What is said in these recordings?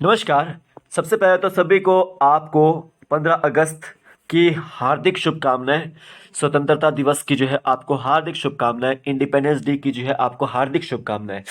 नमस्कार। सबसे पहले तो सभी को आपको 15 अगस्त की हार्दिक शुभकामनाएं। स्वतंत्रता दिवस की जो है आपको हार्दिक शुभकामनाएं। इंडिपेंडेंस डे की जो है आपको हार्दिक शुभकामनाएं।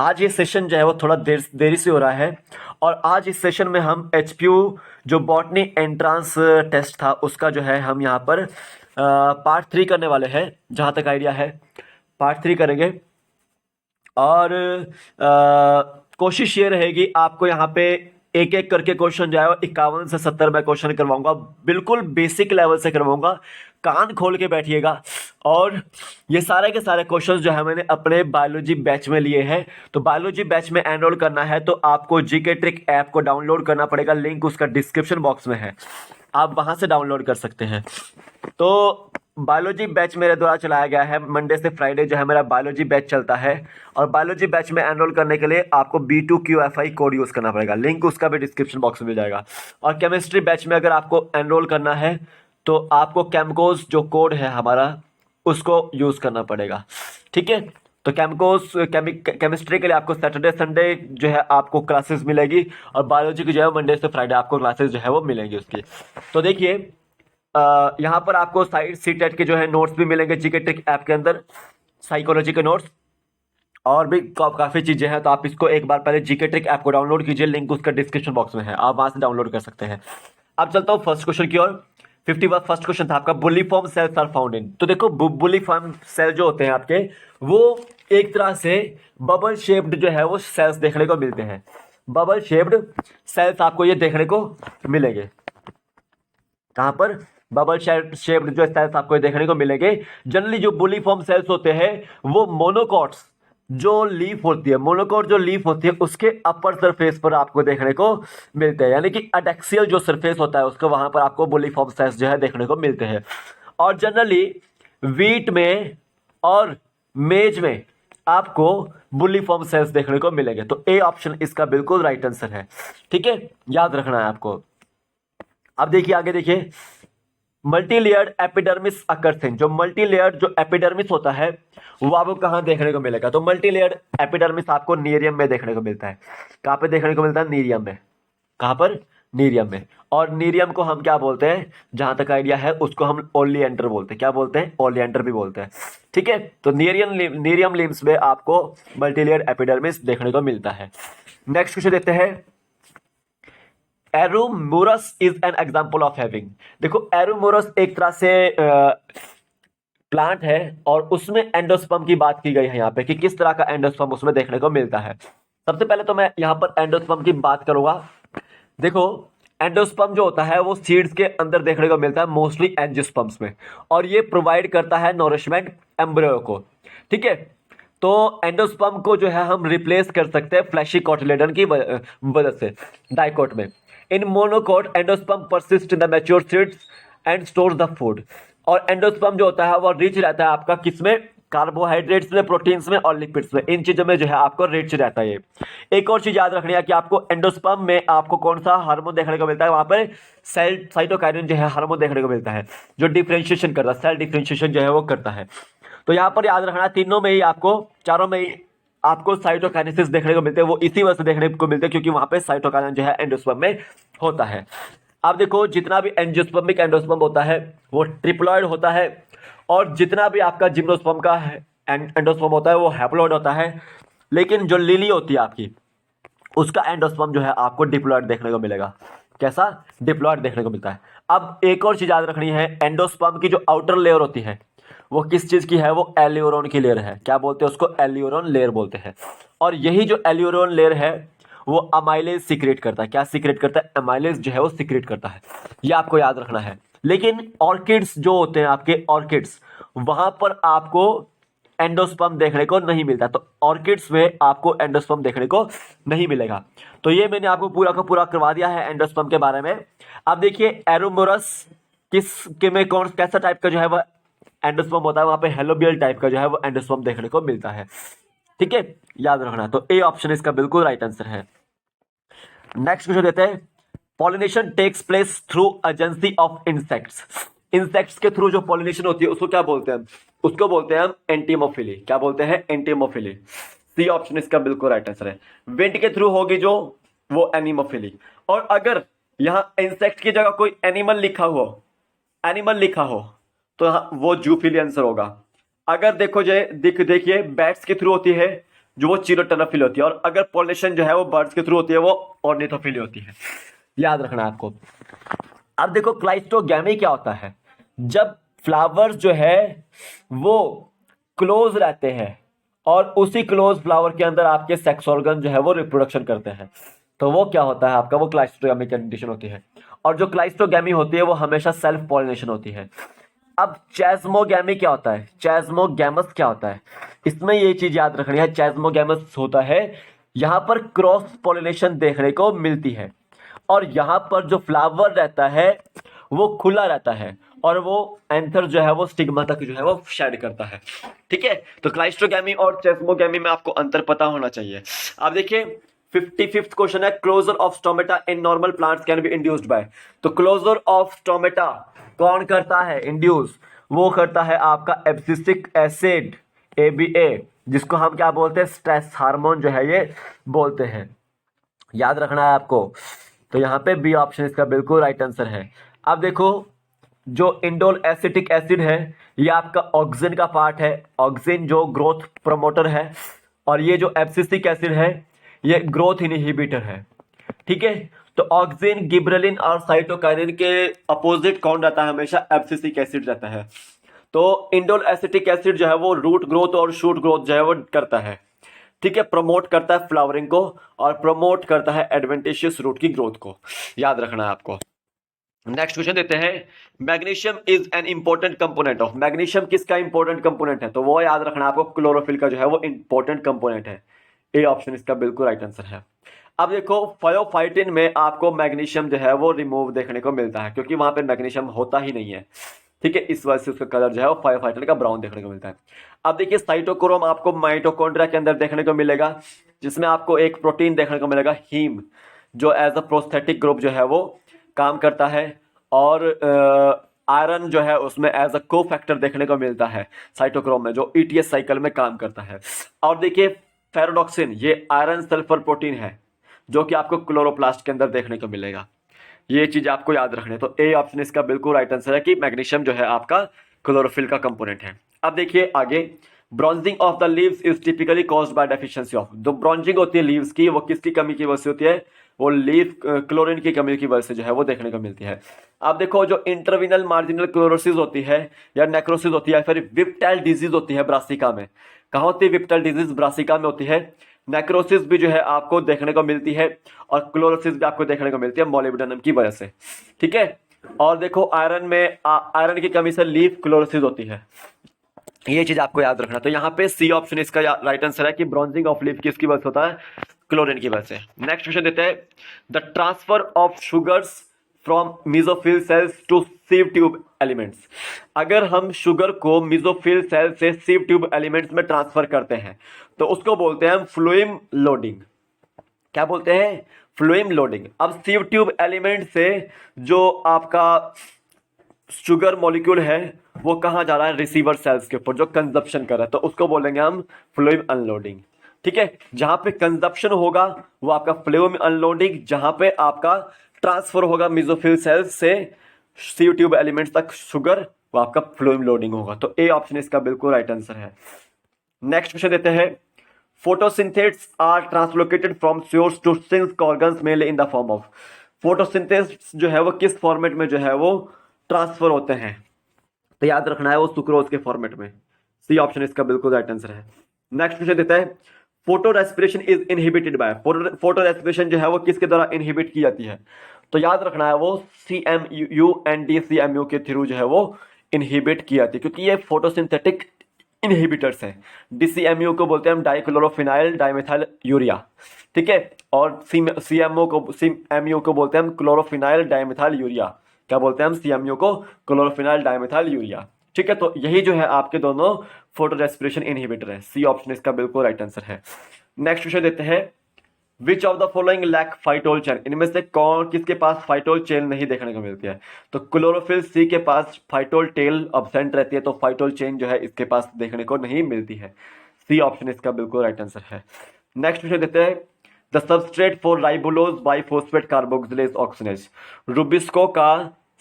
आज ये सेशन जो है वो थोड़ा देरी से हो रहा है और आज इस सेशन में हम एचपीयू जो बॉटनी एंट्रांस टेस्ट था उसका जो है हम यहाँ पर पार्ट 3 करने वाले हैं। जहाँ तक आइडिया है पार्ट 3 करेंगे और कोशिश ये रहेगी आपको यहाँ पे एक एक करके क्वेश्चन जो है 51 से 70 मैं क्वेश्चन करवाऊंगा। बिल्कुल बेसिक लेवल से करवाऊंगा। कान खोल के बैठिएगा। और ये सारे के सारे क्वेश्चंस जो है मैंने अपने बायोलॉजी बैच में लिए हैं। तो बायोलॉजी बैच में एनरोल करना है तो आपको जीके ट्रिक ऐप को डाउनलोड करना पड़ेगा। लिंक उसका डिस्क्रिप्शन बॉक्स में है, आप वहां से डाउनलोड कर सकते हैं। तो बायोलॉजी बैच मेरे द्वारा चलाया गया है। मंडे से फ्राइडे जो है मेरा बायोलॉजी बैच चलता है और बायोलॉजी बैच में एनरोल करने के लिए आपको B2QFI कोड यूज़ करना पड़ेगा। लिंक उसका भी डिस्क्रिप्शन बॉक्स में मिल जाएगा। और केमिस्ट्री बैच में अगर आपको एनरोल करना है तो आपको केमकोस जो कोड है हमारा उसको यूज़ करना पड़ेगा। ठीक है। तो केमिस्ट्री के लिए आपको सैटरडे संडे जो है आपको क्लासेस मिलेगी और बायोलॉजी की जो है मंडे से फ्राइडे आपको क्लासेस जो है वो मिलेंगी उसकी। तो देखिए यहाँ पर आपको साइड सी टेट के जो है नोट्स भी मिलेंगे जीके ट्रिक ऐप के अंदर, साइकोलॉजी के नोट्स और भी काफ़ी चीज़ें हैं। तो आप इसको एक बार पहले जीके ट्रिक ऐप को डाउनलोड कीजिए। लिंक उसका डिस्क्रिप्शन बॉक्स में है, आप वहां से डाउनलोड कर सकते हैं। अब चलता हूँ फर्स्ट क्वेश्चन की ओर। 51 फर्स्ट क्वेश्चन था आपका, bulliform cells are found in. तो देखो बुलिफॉर्म सेल जो होते हैं आपके वो एक तरह से बबल शेप्ड जो है वो सेल्स देखने को मिलते हैं। बबल शेप्ड सेल्स आपको ये देखने को मिलेंगे। कहां पर? बबल शेप्ड जो सेल्स आपको देखने को मिलेंगे। जनरली जो बुलिफॉर्म सेल्स होते हैं वो मोनोकॉट्स जो लीफ होती है, मोनोकॉट जो लीफ होती है उसके अपर सरफेस पर आपको देखने को मिलते हैं। यानी कि एडेक्सियल जो सरफेस होता है उसको वहां पर आपको बुलिफॉर्म सेल्स जो है देखने को मिलते हैं। और जनरली वीट में और मेज में आपको बुलिफॉर्म सेल्स देखने को मिलेंगे। तो ए ऑप्शन इसका बिल्कुल राइट आंसर है। ठीक है, याद रखना है आपको। अब देखिए आगे देखिए, मल्टीलेयर्ड एपिडर्मिस अकर्थिन। जो मल्टीलेयर्ड जो एपिडर्मिस होता है वो आपको कहां देखने को मिलेगा? तो मल्टीलेयर्ड एपिडर्मिस आपको नीरियम में देखने को मिलता है। कहां पे देखने को मिलता है? नीरियम में। कहां पर? नीरियम में। और नीरियम को हम क्या बोलते हैं? जहां तक आइडिया है उसको हम ओलिएंडर बोलते हैं। क्या बोलते हैं? ओलिएंडर भी बोलते हैं। ठीक है। तो नीरियम लिम्स में आपको मल्टीलेयर्ड एपिडर्मिस देखने को मिलता है। नेक्स्ट क्वेश्चन देखते हैं। Aromorphosis is an example of having. देखो एरोमोरस एक तरह से प्लांट है और उसमें एंडोस्पर्म की बात की गई है यहाँ पे कि किस तरह का एंडोस्पर्म उसमें देखने को मिलता है। सबसे पहले तो मैं यहाँ पर एंडोस्पर्म की बात करूंगा। देखो एंडोस्पर्म जो होता है वो सीड्स के अंदर देखने को मिलता है, मोस्टली एंजियोस्पर्म्स में, और ये प्रोवाइड करता है नॉरिशमेंट एम्ब्रियो को। ठीक है। तो एंडोस्पर्म को जो है हम रिप्लेस कर सकते हैं फ्लैशी कोटिलेडन की वजह से डाइकोट में। इन monocot endosperm persist in the mature seeds and stores the food. और एंडोस्पर्म जो होता है वो रिच रहता है आपका किसमें? कार्बोहाइड्रेट्स में, प्रोटीन्स में और लिपिड्स में। इन चीजों में जो है आपको रिच रहता है ये। एक और चीज याद रखनी है कि आपको एंडोस्पर्म में आपको कौन सा हार्मोन देखने को मिलता है? वहां पर सेल साइटोकाइनिन जो है हार्मोन देखने को मिलता है जो डिफरेंशिएशन करता है, सेल डिफरेंशिएशन जो है वो करता है। तो यहाँ पर याद रखना तीनों में ही आपको, चारों में ही आपको साइटोकाइनेसिस देखने को मिलते हैं। वो इसी वजह से देखने को मिलते हैं क्योंकि वहां पे साइटोकाइनिन जो है एंडोस्पर्म में होता है। अब देखो जितना भी एंजियोस्पर्मिक एंडोस्पर्म होता है वो ट्रिप्लॉइड होता है और जितना भी आपका जिम्नोस्पर्म का एंडोस्पर्म होता है वो हैप्लॉइड होता है। लेकिन जो लिली होती है आपकी उसका एंडोस्पर्म जो है आपको डिप्लॉइड देखने को मिलेगा। कैसा? डिप्लॉइड देखने को मिलता है। अब एक और चीज याद रखनी है, एंडोस्पर्म की जो आउटर लेयर होती है वो किस चीज की है? वो एल्यूरोन की लेयर है। क्या बोलते हैं उसको? एल्यूरोन लेयर बोलते हैं। और यही जो एल्यूरोन लेयर है वो अमाइलेज सीक्रेट करता है। क्या सीक्रेट करता है? अमाइलेज जो है वो सीक्रेट करता है। ये आपको याद रखना है। लेकिन ऑर्किड्स जो होते हैं आपके, ऑर्किड्स वहां पर आपको एंडोस्पर्म देखने को नहीं मिलता। तो ऑर्किड्स में आपको एंडोस्पर्म देखने को नहीं मिलेगा। तो ये मैंने आपको पूरा का पूरा करवा दिया है एंडोस्पर्म के बारे में। अब देखिए एरोमोरस किस के में कौन कैसा टाइप का जो है वह एंडोस्पर्म होता है? वहां पे हेलोबियल टाइप का जो है वो एंडोस्पर्म देखने को मिलता है। ठीक है, याद रखना। तो ए ऑप्शन इसका बिल्कुल राइट आंसर है। नेक्स्ट क्वेश्चन देते हैं। Pollination takes place through agency of insects. Insects के थ्रू जो पॉलिनेशन होती है उसको क्या बोलते हैं? उसको बोलते हैं हम एंटीमोफिली। क्या बोलते हैं? एंटीमोफिली। सी ऑप्शन इसका बिल्कुल राइट आंसर है। विंड के थ्रू होगी जो वो एनिमोफिली। और अगर यहाँ इंसेक्ट की जगह कोई एनिमल लिखा हो तो वो जूफिली आंसर होगा। अगर देखो देखिए बैट्स के थ्रू होती है जो वो चिरोटोफिली होती है, और अगर पॉलिनेशन जो है वो बर्ड्स के थ्रू होती है वो ऑर्निथोफिली होती है। याद रखना आपको। अब देखो क्लाइस्टोगैमी क्या होता है, जब फ्लावर्स जो है वो क्लोज रहते हैं और उसी क्लोज फ्लावर के अंदर आपके सेक्स ऑर्गन जो है वो रिप्रोडक्शन करते हैं, तो वो क्या होता है आपका, वो क्लाइस्टोगैमी कंडीशन होती है। और जो क्लाइस्टोगैमी होती है वो हमेशा सेल्फ पॉलिनेशन होती है। अब चैस्मोगैमी क्या होता है, चैस्मोगैमस क्या होता है, इसमें ये चीज याद रखनी है। चैस्मोगैमस होता है यहां पर क्रॉस पॉलिनेशन देखने को मिलती है, और यहां पर जो फ्लावर रहता है वो खुला रहता है, और वो एंथर जो है वो स्टिग्मा तक जो है वो शेड करता है। ठीक है, तो क्लाइस्ट्रोगैमी और चैस्मोगैमी में आपको अंतर पता होना चाहिए। अब देखिए 55th क्वेश्चन है, closure of stomata in normal plants can be induced by. तो क्लोजर ऑफ स्टोमेटा कौन करता है इंड्यूस, वो करता है आपका एब्सिसिक एसिड ABA, जिसको हम क्या बोलते हैं, स्ट्रेस हार्मोन जो है ये बोलते हैं। याद रखना है आपको। तो यहाँ पे बी ऑप्शन इसका बिल्कुल राइट आंसर है। अब देखो जो इंडोल एसिटिक एसिड है ये आपका ऑक्सिन का पार्ट है, ऑक्सिन जो ग्रोथ प्रमोटर है, और ये जो एब्सिसिक एसिड है ये ग्रोथ इनहिबिटर है। ठीक है, तो ऑक्सिन, गिबरेलिन और साइटोकाइनिन के अपोजिट कौन रहता है, हमेशा एब्सिसिक एसिड रहता है। तो इंडोल एसिटिक एसिड जो है वो रूट ग्रोथ और शूट ग्रोथ जो है वो करता है। ठीक है, प्रमोट करता है फ्लावरिंग को और प्रमोट करता है एडवेंटिशियस रूट की ग्रोथ को। याद रखना है आपको। नेक्स्ट क्वेश्चन देते हैं, magnesium is an important component of. Magnesium किसका इंपॉर्टेंट कंपोनेंट है, तो वो याद रखना आपको, क्लोरोफिल का जो है वो इंपॉर्टेंट कंपोनेंट है। ए ऑप्शन इसका बिल्कुल राइट आंसर है। अब देखो फायोफाइटिन में आपको मैग्नीशियम जो है वो रिमूव देखने को मिलता है, क्योंकि वहां पे मैग्नीशियम होता ही नहीं है। ठीक है, इस वजह से उसका कलर जो है वो फायोफाइटिन का ब्राउन देखने को मिलता है। अब देखिए साइटोक्रोम आपको माइटोकॉन्ड्रिया के अंदर देखने को मिलेगा, जिसमें आपको एक प्रोटीन देखने को मिलेगा हीम, जो एज अ प्रोस्थेटिक ग्रुप जो है वो काम करता है, और आयरन जो है उसमें एज अ को फैक्टर देखने को मिलता है साइटोक्रोम में, जो ETS साइकिल में काम करता है। और देखिए फेरोडॉक्सिन, ये आयरन सल्फर प्रोटीन है जो कि आपको क्लोरोप्लास्ट के अंदर देखने को मिलेगा। ये चीज आपको याद रखनी है। तो ए ऑप्शन इसका बिल्कुल राइट आंसर है कि मैग्नीशियम जो है आपका क्लोरोफिल का कंपोनेंट है। अब देखिए आगे, bronzing of the leaves is typically caused by deficiency of. जो ब्रॉन्जिंग होती है लीव्स की, वो किसकी कमी की वजह से होती है, वो लीफ क्लोरीन की कमी की वजह से जो है वो देखने को मिलती है। आप देखो जो इंटरविनल मार्जिनल क्लोरोसिस होती है या नेक्रोसिस होती है, फिर विप्टाइल डिजीज होती है ब्रासिका में। कहाँ होती है विप्टाइल डिजीज, ब्रासिका में होती है। नेक्रोसिस भी जो है आपको देखने को मिलती है, और क्लोरोसिस भी आपको देखने को मिलती है मॉलिब्डेनम की वजह से। ठीक है, और देखो आयरन में आयरन की कमी से लीफ क्लोरोसिस होती है। ये चीज आपको याद रखना। तो यहाँ पे सी ऑप्शन इसका राइट आंसर है कि ब्रॉन्जिंग ऑफ लीफ किसकी वजह से होता है, क्लोरीन की वजह से। नेक्स्ट क्वेश्चन देते हैं, the transfer of sugars from mesophyll cells to sieve tube elements. अगर हम शुगर को मेसोफिल सेल से सीव ट्यूब एलिमेंट्स में ट्रांसफर करते हैं तो उसको बोलते हैं हम फ्लूइम लोडिंग। क्या बोलते हैं, फ्लूइम लोडिंग। अब सीव ट्यूब एलिमेंट से जो आपका शुगर मॉलिक्यूल है वो कहाँ जा रहा है, रिसीवर सेल्स के ऊपर जो कंजप्शन कर रहा है, तो उसको बोलेंगे हम फ्लूइम अनलोडिंग। ठीक है, जहां पे कंजप्शन होगा वो आपका फ्लूइम अनलोडिंग, जहां पे आपका ट्रांसफर होगा मेसोफिल सेल्स से सीव ट्यूब एलिमेंट्स तक शुगर, वो आपका फ्लूइम लोडिंग होगा। तो ए ऑप्शन इसका बिल्कुल राइट आंसर है। नेक्स्ट क्वेश्चन देते हैं, photosynthesis are translocated from source to sink organs mainly in the form of. Photosynthesis जो है वो किस फॉर्मेट में जो है वो ट्रांसफर होते हैं, तो याद रखना है वो सुक्रोज के फॉर्मेट में। सी ऑप्शन इसका बिल्कुल राइट आंसर है। नेक्स्ट क्वेश्चन देता है, photo respiration is inhibited by. Photo respiration जो है वो किसके द्वारा इनहिबिट की जाती है, तो याद रखना है वो CMU एंड DCMU के थ्रू जो है वो इनहिबिट की जाती है, क्योंकि ये फोटोसिंथेटिक इनहिबिटर्स हैं। DCMU को बोलते हैं हम डाइक्लोरोफिनाइल डाइमेथाइल यूरिया। ठीक है, और CMU को बोलते हैं हम क्लोरोफिनाइल डाइमेथाइल यूरिया। क्या बोलते हैं हम, CMU को क्लोरोफिनाइल डाइमेथाइल यूरिया। ठीक है, तो यही जो है आपके दोनों फोटो रेस्पिरेशन इनहिबिटर है। सी ऑप्शन इसका बिल्कुल राइट आंसर है। नेक्स्ट क्वेश्चन देते हैं, which of the following lack phytol chain. इनमें से कौन किसके पास फाइटोल चेन नहीं देखने को मिलती है, तो क्लोरोफिल सी के पास फाइटोल टेल अब्सेंट रहती है, तो फाइटोल चेन जो है इसके पास देखने को नहीं मिलती है। सी ऑप्शन इसका बिल्कुल राइट आंसर है। नेक्स्ट क्वेश्चन देते हैं, the substrate for ribulose bisphosphate carboxylase oxygenase. RuBisCO का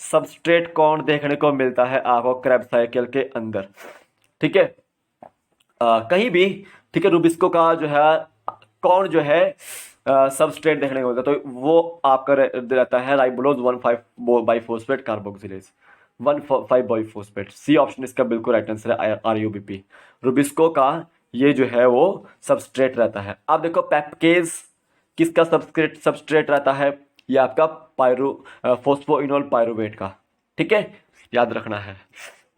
सबस्ट्रेट कौन देखने को मिलता है आपको क्रेब्स साइकिल के अंदर, ठीक है, कहीं भी, ठीक है। रुबिस्को का जो है कौन जो है सबस्ट्रेट देखने को मिलता है, तो वो आपका रहता है ribulose 1,5 biphosphate carboxylase, 1,5 biphosphate. C option इसका बिल्कुल राइट आंसर है, आरयूबीपी। रुबिस्को का ये जो है वो सबस्ट्रेट रहता है। अब देखो पेप्केज किसका सबस्ट्रेट रहता है, ये आपका फोस्फोइनोल पायरुवेट का, ठीक है, याद रखना है।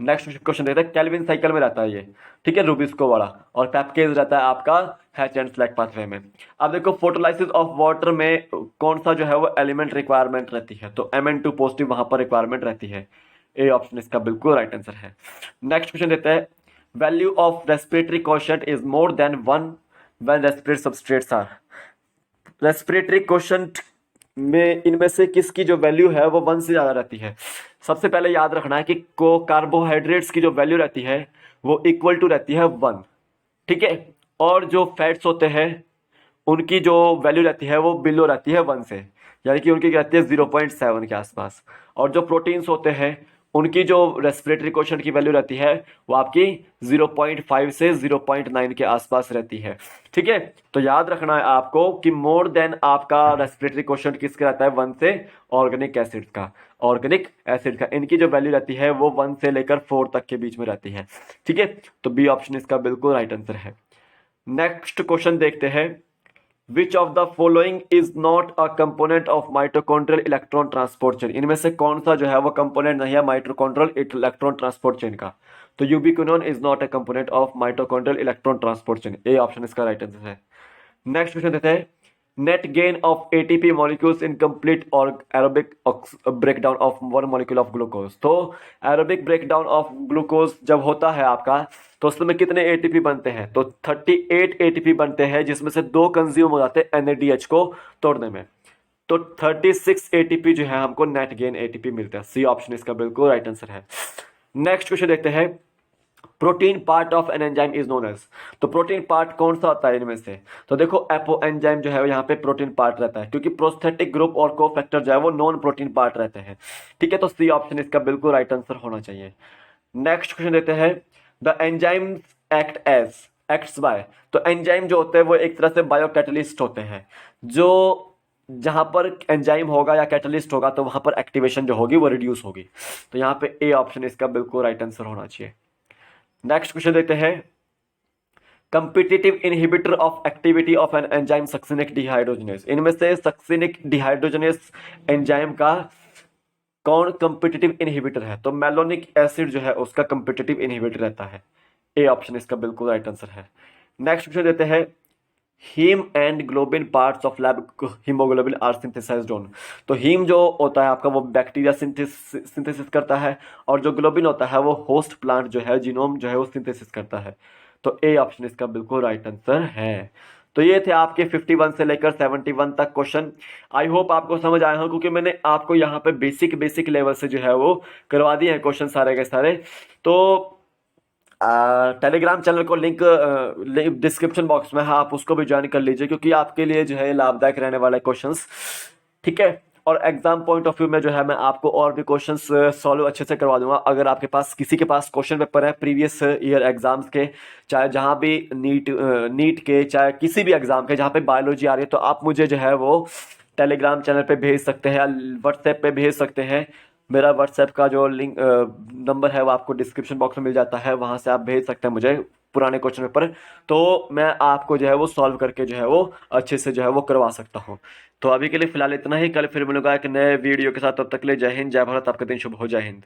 नेक्स्ट क्वेश्चन देखते हैं, केल्विन साइकिल में रहता है ये, ठीक है, रुबिस्को वाला, और पेप्केज रहता है आपका हैच एंड स्लैग पाथवे में। अब देखो फोटोलाइसिस ऑफ वाटर में कौन सा जो है वो एलिमेंट रिक्वायरमेंट रहती है, तो Mn2 पॉजिटिव वहां पर रिक्वायरमेंट रहती है। ए ऑप्शन इसका बिल्कुल राइट आंसर है। नेक्स्ट क्वेश्चन देते हैं, value of respiratory quotient is more than 1 when respiratory substrates are. Respiratory quotient में इनमें से किसकी जो वैल्यू है वो 1 से ज़्यादा रहती है। सबसे पहले याद रखना है कि कार्बोहाइड्रेट्स की जो वैल्यू रहती है वो इक्वल टू रहती है 1, ठीक है, और जो फैट्स होते हैं उनकी जो वैल्यू रहती है वो बिलो रहती है 1 से, यानी कि उनकी रहती है 0.7 के आसपास। और जो प्रोटीन्स होते हैं उनकी जो रेस्पिरेटरी कोशेंट की वैल्यू रहती है वो आपकी 0.5 से 0.9 के आसपास रहती है, ठीक है। तो याद रखना है आपको कि मोर देन आपका रेस्पिरेटरी कोशेंट किसका रहता है, 1 से ऑर्गेनिक एसिड का, ऑर्गेनिक एसिड का इनकी जो वैल्यू रहती है वो 1 से लेकर 4 तक के बीच में रहती है, ठीक है। तो बी ऑप्शन इसका बिल्कुल राइट आंसर है। नेक्स्ट क्वेश्चन देखते हैं, Which of the following is not a component of mitochondrial electron transport chain? इनमें से कौन सा जो है वो कंपोनेंट नहीं है माइटोकॉन्ड्रियल इलेक्ट्रॉन ट्रांसपोर्ट चेन का, तो ubiquinone is not a component of mitochondrial electron transport chain. A option इसका राइट आंसर है। नेक्स्ट क्वेश्चन देते हैं, net gain of ATP molecules in complete और aerobic breakdown of 1 molecule of glucose. तो aerobic breakdown of glucose जब होता है आपका तो उसमें कितने एटीपी बनते हैं, तो 38 एटीपी बनते हैं, जिसमें से 2 कंज्यूम हो जाते हैं NADH को तोड़ने में। तो 36 एटीपी जो है हमको नेट गेन एटीपी मिलता है। सी ऑप्शन इसका बिल्कुल राइट आंसर है। नेक्स्ट क्वेश्चन देखते हैं, protein part of an enzyme is known as. तो प्रोटीन पार्ट कौन सा होता है इनमें से, तो देखो एपो एंजाइम जो है यहाँ पे प्रोटीन पार्ट रहता है, क्योंकि प्रोस्थेटिक ग्रुप और कोफैक्टर जो है वो नॉन प्रोटीन पार्ट रहते हैं, ठीक है। तो सी ऑप्शन इसका बिल्कुल राइट आंसर होना चाहिए। नेक्स्ट क्वेश्चन देते हैं, द एंजाइम एक्ट्स बाय। तो एंजाइम जो होते हैं वो एक तरह से बायोकैटलिस्ट होते हैं, जो जहां पर एंजाइम होगा या कैटलिस्ट होगा तो वहां पर एक्टिवेशन जो होगी वो रिड्यूस होगी। तो यहाँ पे ए ऑप्शन इसका बिल्कुल राइट आंसर होना चाहिए। नेक्स्ट क्वेश्चन देखते हैं, competitive inhibitor of activity of an enzyme succinic dehydrogenase. इनमें से सक्सिनिक डिहाइड्रोजनेस एंजाइम का कौन कंपिटिटिव इनहिबिटर है, तो मेलोनिक एसिड जो है उसका कंपिटिटिव इनहिबिटर रहता है। ए ऑप्शन इसका बिल्कुल राइट आंसर है। नेक्स्ट क्वेश्चन देते हैं, haem and globin parts of lab haemoglobin are synthesised on. तो हीम जो होता है आपका वो बैक्टीरिया सिंथेसिस करता है, और जो ग्लोबिन होता है वो होस्ट प्लांट जो है जीनोम जो है वो सिंथेसिस करता है। तो ए ऑप्शन इसका बिल्कुल राइट आंसर है। तो ये थे आपके 51 से लेकर 71 तक क्वेश्चन। आई होप आपको समझ आया हो, क्योंकि मैंने आपको यहाँ पे बेसिक लेवल से जो है वो करवा दिए हैं क्वेश्चन सारे के सारे। तो टेलीग्राम चैनल को लिंक डिस्क्रिप्शन बॉक्स में है, आप उसको भी ज्वाइन कर लीजिए, क्योंकि आपके लिए जो है लाभदायक रहने वाले क्वेश्चंस, ठीक है। और एग्जाम पॉइंट ऑफ व्यू में जो है मैं आपको और भी क्वेश्चंस सॉल्व अच्छे से करवा दूंगा। अगर आपके पास किसी के पास क्वेश्चन पेपर है प्रीवियस ईयर एग्जाम्स के, चाहे जहां भी नीट के, चाहे किसी भी एग्जाम के जहां पे बायोलॉजी आ रही है, तो आप मुझे जो है वो टेलीग्राम चैनल पे भेज सकते हैं या व्हाट्सएप पे भेज सकते हैं। मेरा व्हाट्सएप का जो लिंक नंबर है वो आपको डिस्क्रिप्शन बॉक्स में मिल जाता है, वहाँ से आप भेज सकते हैं मुझे पुराने क्वेश्चन पेपर, तो मैं आपको जो है वो सॉल्व करके जो है वो अच्छे से जो है वो करवा सकता हूँ। तो अभी के लिए फिलहाल इतना ही, कल फिर मिलूंगा एक नए वीडियो के साथ। तब तक के लिए जय हिंद, जय भारत, आपका दिन शुभ हो, जय हिंद।